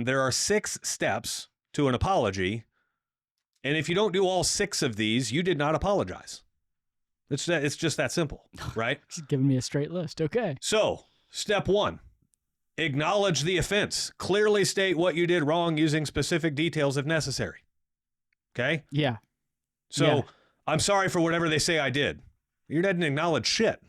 there are 6 steps to an apology. And if you don't do all 6 of these, you did not apologize. It's just that simple, right? Just giving me a straight list. Okay. So, step 1, acknowledge the offense. Clearly state what you did wrong using specific details if necessary. Okay? Yeah. So, Yeah. I'm sorry for whatever they say I did. You didn't acknowledge shit,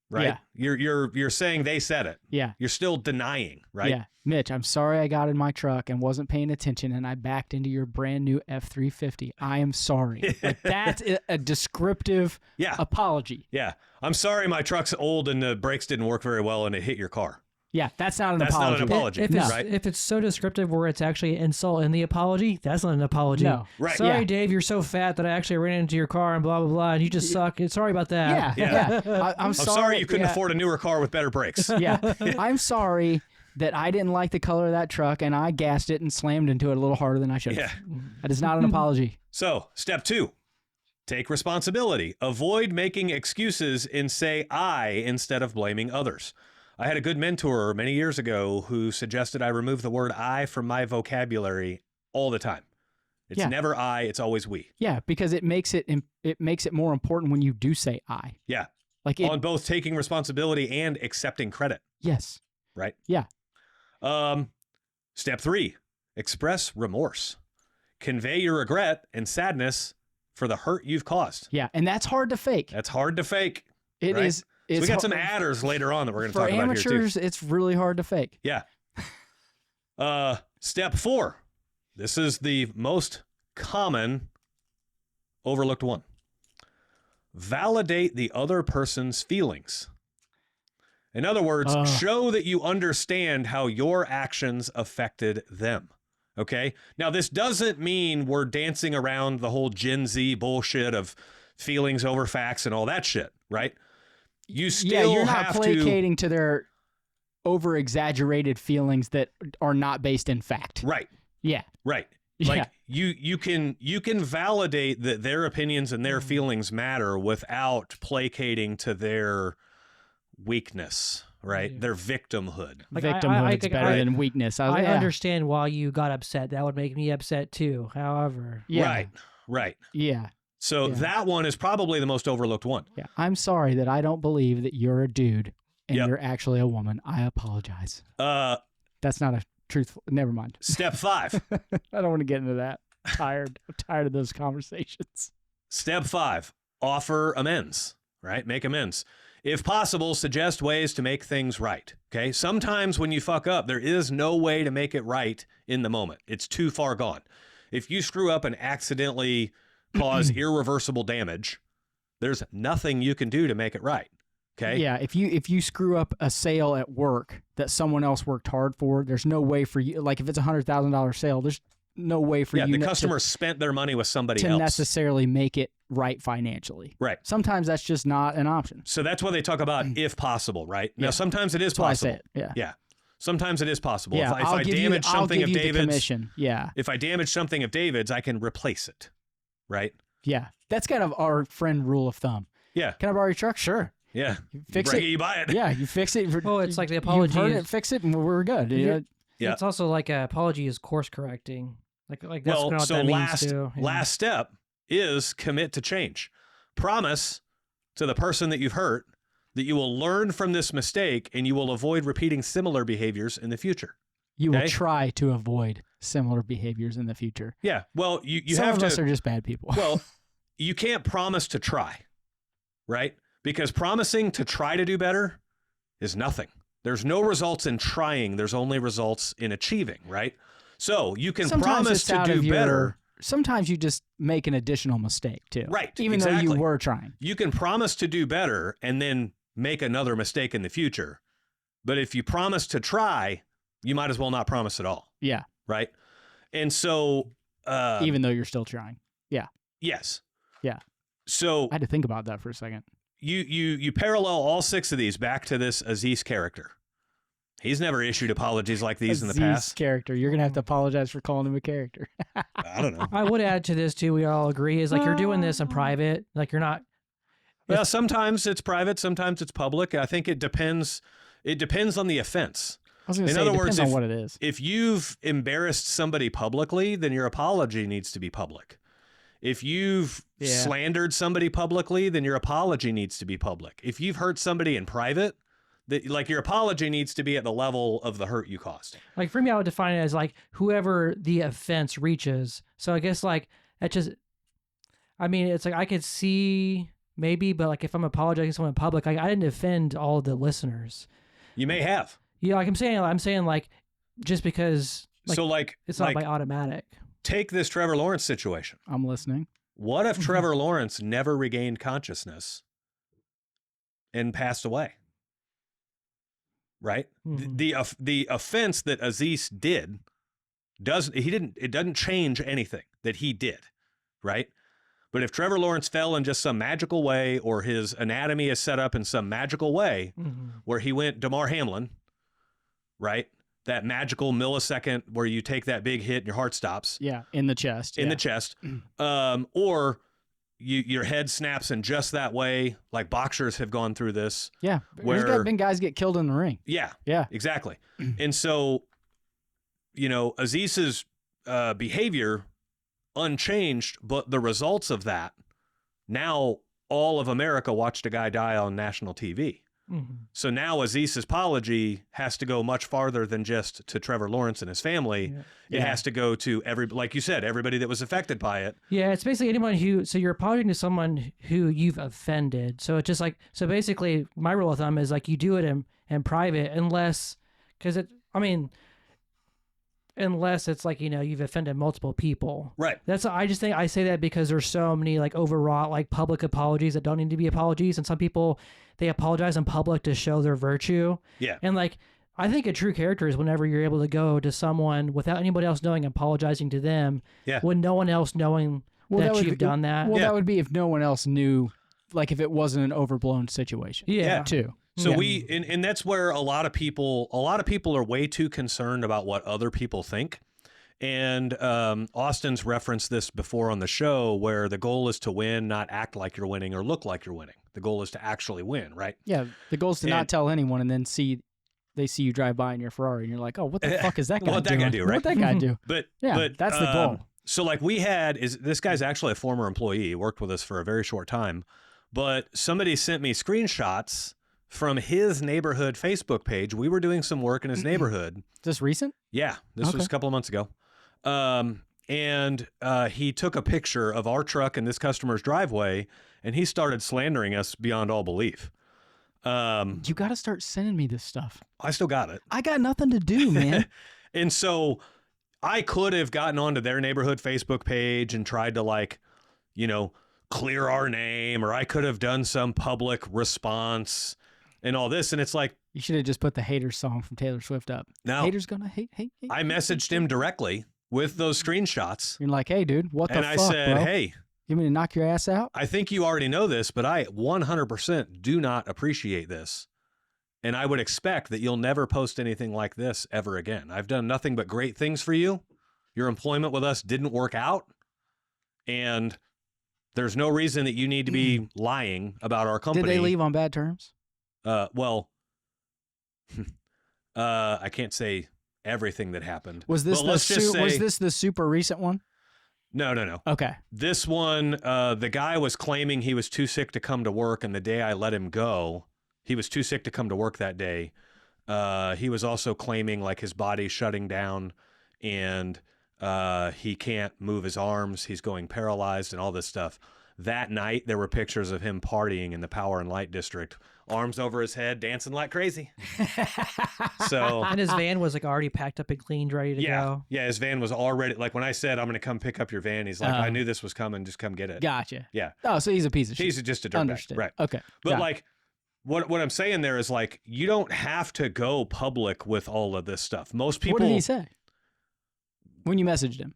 right? Yeah. You're saying they said it. Yeah. You're still denying, right? Yeah. Mitch, I'm sorry I got in my truck and wasn't paying attention and I backed into your brand new F-350. I am sorry. Like, that's a descriptive apology. Yeah. I'm sorry my truck's old and the brakes didn't work very well and it hit your car. Yeah, that's not an That's apology. not an apology, right? If it's so descriptive where it's actually an insult in the apology, that's not an apology. No. Right. Sorry, Yeah. Dave, you're so fat that I actually ran into your car and blah, blah, blah, and you just suck. Sorry about that. Yeah. I'm I'm sorry you couldn't afford a newer car with better brakes. Yeah. I'm sorry that I didn't like the color of that truck and I gassed it and slammed into it a little harder than I should have. Yeah. That is not an apology. So, step 2, take responsibility. Avoid making excuses and say I instead of blaming others. I had a good mentor many years ago who suggested I remove the word I from my vocabulary all the time. It's never I, it's always we. Yeah, because it makes it more important when you do say I. Yeah. Like On both taking responsibility and accepting credit. Yes. Right? Yeah. Step 3, express remorse. Convey your regret and sadness for the hurt you've caused. Yeah, and that's hard to fake. That's hard to fake. It right? is. So we got some adders later on that we're going to talk about here too. For amateurs, it's really hard to fake. Yeah. Step 4. This is the most common overlooked one. Validate the other person's feelings. In other words, show that you understand how your actions affected them. Okay? Now, this doesn't mean we're dancing around the whole Gen Z bullshit of feelings over facts and all that shit, right? You still you're not have placating to their over-exaggerated feelings that are not based in fact. Right. Yeah. Right. Like you can validate that their opinions and their feelings matter without placating to their weakness, right? Yeah. Their victimhood. Like, Victimhood's better than weakness. I understand why you got upset. That would make me upset too. However. Yeah. Right. Yeah. So that one is probably the most overlooked one. Yeah. I'm sorry that I don't believe that you're a dude and you're actually a woman. I apologize. That's not a truthful. Never mind. Step 5. I don't want to get into that. I'm tired of those conversations. Step 5, offer amends, right? Make amends. If possible, suggest ways to make things right. Okay. Sometimes when you fuck up, there is no way to make it right in the moment. It's too far gone. If you screw up and accidentally cause irreversible damage, there's nothing you can do to make it right. Okay. Yeah. If you screw up a sale at work that someone else worked hard for, there's no way for you. Like if it's $100,000 sale, there's no way for you. Yeah. The customer spent their money with somebody else to necessarily make it right financially. Right. Sometimes that's just not an option. So that's why they talk about if possible, right? Now, sometimes it is possible. That's why I say it. Yeah. Sometimes it is possible. Yeah. If I damage something of David's, yeah. If I damage something of David's, I can replace it. Right. Yeah. That's kind of our friend rule of thumb. Yeah. Can I borrow your truck? Sure. Yeah. You fix it. You buy it. Yeah. You fix it. Oh, it's like the apology. You heard it, fix it, and we're good. Yeah. It's also like an apology is course correcting. Like that's kind of what that means too. Yeah. Last step is commit to change. Promise to the person that you've hurt that you will learn from this mistake and you will avoid repeating similar behaviors in the future. You will try to avoid similar behaviors in the future. Yeah. Well, you Some have of to. us are just bad people. Well, you can't promise to try, right? Because promising to try to do better is nothing. There's no results in trying. There's only results in achieving, right? So you can promise to do better. Sometimes you just make an additional mistake too. Right. Even though you were trying. You can promise to do better and then make another mistake in the future. But if you promise to try, you might as well not promise at all. Yeah. Right. And so. Even though you're still trying. Yeah. Yes. Yeah. So. I had to think about that for a second. You parallel all 6 of these back to this Aziz character. He's never issued apologies like these in the past. Character. You're going to have to apologize for calling him a character. I don't know. I would add to this too. We all agree is like you're doing this in private. Like you're not. Well, sometimes it's private. Sometimes it's public. I think it depends. It depends on the offense. I was going to say, it depends on what it is. If you've embarrassed somebody publicly, then your apology needs to be public. If you've slandered somebody publicly, then your apology needs to be public. If you've hurt somebody in private, like your apology needs to be at the level of the hurt you caused. Like for me, I would define it as like whoever the offense reaches. So I guess like that just, I mean, it's like I could see maybe, but like if I'm apologizing to someone in public, I didn't offend all the listeners. You may have. Yeah, like I'm saying like just because. Like, so like it's not by automatic. Take this Trevor Lawrence situation. I'm listening. What if Trevor Lawrence never regained consciousness and passed away? Right? Mm-hmm. The offense that Aziz did it doesn't change anything that he did, right? But if Trevor Lawrence fell in just some magical way, or his anatomy is set up in some magical way, where he went Damar Hamlin, right? That magical millisecond where you take that big hit and your heart stops. Yeah, in the chest. In the chest. Or your head snaps in just that way, like boxers have gone through this. Yeah, there's been guys get killed in the ring. Yeah, exactly. And so, Aziz's behavior unchanged, but the results of that, now all of America watched a guy die on national TV. So now Aziz's apology has to go much farther than just to Trevor Lawrence and his family. It has to go to like you said, everybody that was affected by it. Yeah, it's basically anyone so you're apologizing to someone who you've offended. So it's just like, so basically my rule of thumb is like you do it in private unless it's like, you've offended multiple people. Right. I just think I say that because there's so many like overwrought like public apologies that don't need to be apologies. And some people, they apologize in public to show their virtue. Yeah. And like, I think a true character is whenever you're able to go to someone without anybody else knowing, apologizing to them. Yeah. When no one else knowing that you've done that. Well, that would be if no one else knew, like if it wasn't an overblown situation. Yeah. Too. So and that's where a lot of people are way too concerned about what other people think. And Austin's referenced this before on the show, where the goal is to win, not act like you're winning or look like you're winning. The goal is to actually win, right? Yeah, the goal is to not tell anyone, and then they see you drive by in your Ferrari, and you're like, oh, what the fuck is that guy doing? What that guy do, right? What that guy do? But that's the goal. So like this guy's actually a former employee. He worked with us for a very short time, but somebody sent me screenshots from his neighborhood Facebook page. We were doing some work in his neighborhood. Is this recent? Yeah, this was a couple of months ago. And he took a picture of our truck in this customer's driveway, and he started slandering us beyond all belief. You got to start sending me this stuff. I still got it. I got nothing to do, man. And so I could have gotten onto their neighborhood Facebook page and tried to clear our name, or I could have done some public response and all this. And it's like, you should have just put the haters song from Taylor Swift up. No. Haters gonna hate. I messaged him directly with those screenshots. You're like, hey, dude, what the fuck, And I said, bro? Hey, you mean to knock your ass out? I think you already know this, but I 100% do not appreciate this. And I would expect that you'll never post anything like this ever again. I've done nothing but great things for you. Your employment with us didn't work out. And there's no reason that you need to be lying about our company. Did they leave on bad terms? Well, I can't say everything that happened. Was this the super recent one? No. Okay. This one, the guy was claiming he was too sick to come to work, and the day I let him go, he was too sick to come to work that day. He was also claiming like his body's shutting down, and he can't move his arms. He's going paralyzed and all this stuff. That night, there were pictures of him partying in the Power and Light District, arms over his head, dancing like crazy. And his van was like already packed up and cleaned, ready to go. Yeah, his van was already, like when I said, I'm going to come pick up your van, he's like, I knew this was coming, just come get it. Gotcha. Yeah. Oh, so he's a piece of shit. He's just a dirtbag. Right. Okay. But like, what I'm saying there is like, you don't have to go public with all of this stuff. Most people. What did he say when you messaged him?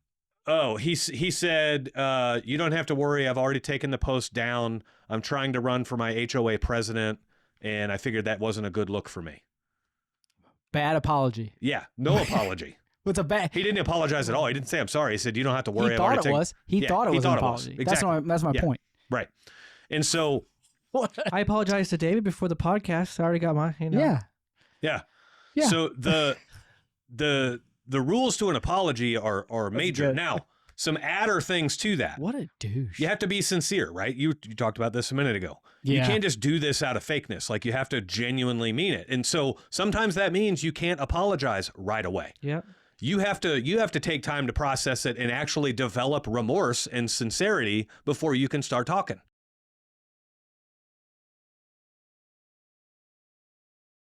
Oh, he said, you don't have to worry. I've already taken the post down. I'm trying to run for my HOA president, and I figured that wasn't a good look for me. Bad apology. Yeah, no apology. What's a bad? He didn't apologize at all. He didn't say I'm sorry. He said you don't have to worry. He thought it was. He thought it was an apology. Exactly. That's my point. Right. And so I apologized to David before the podcast. I already got my. Yeah. So the rules to an apology are major. good. Now, some adder things to that. What a douche. You have to be sincere, right? You talked about this a minute ago. Yeah. You can't just do this out of fakeness. Like, you have to genuinely mean it. And so sometimes that means you can't apologize right away. Yeah. You have to take time to process it and actually develop remorse and sincerity before you can start talking.